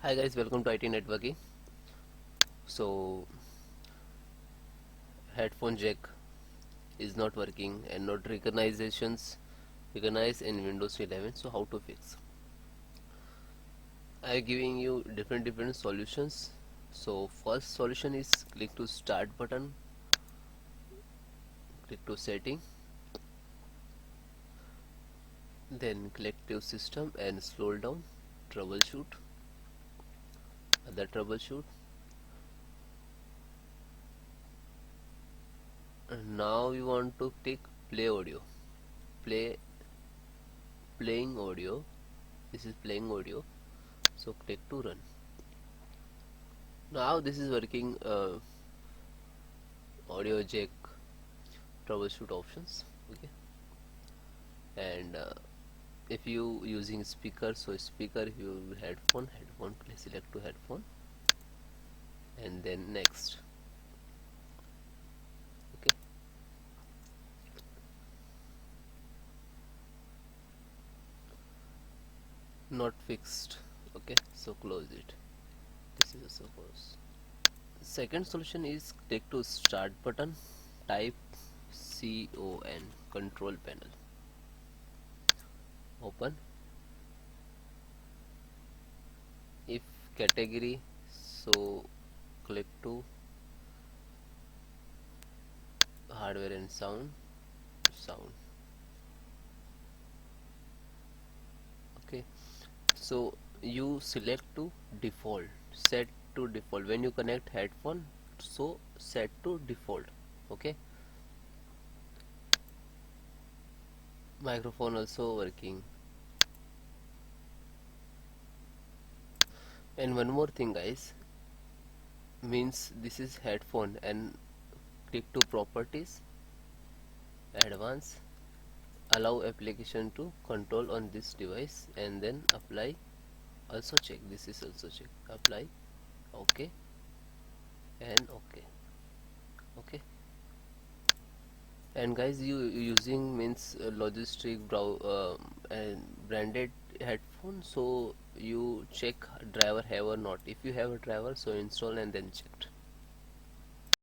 Hi guys, welcome to IT networking. So headphone jack is not working and not recognize in Windows 11. So how to fix? I am giving you different solutions. So first solution is click to start button, click to setting, then click to system and scroll down, troubleshoot, other troubleshoot. And now we want to click play audio, play playing audio. This is playing audio. So click to run. Now this is working audio jack troubleshoot options. Okay, and if you using speaker, so speaker, if you headphone, please select to headphone and then next. Okay, not fixed. Okay, so close it. This is also close. Second solution is click to start button, type control panel, open. If category, so click to hardware and sound. Okay, so you select to default, set to default when you connect headphone, so set to default. Okay, microphone also working. And one more thing guys, means this is headphone, and click to properties, advanced, allow application to control on this device, and then apply, also check, this is also check, apply, okay, and okay. Okay, and guys, you using means logistic and branded headphone, so you check driver have or not. If you have a driver, so install and then check.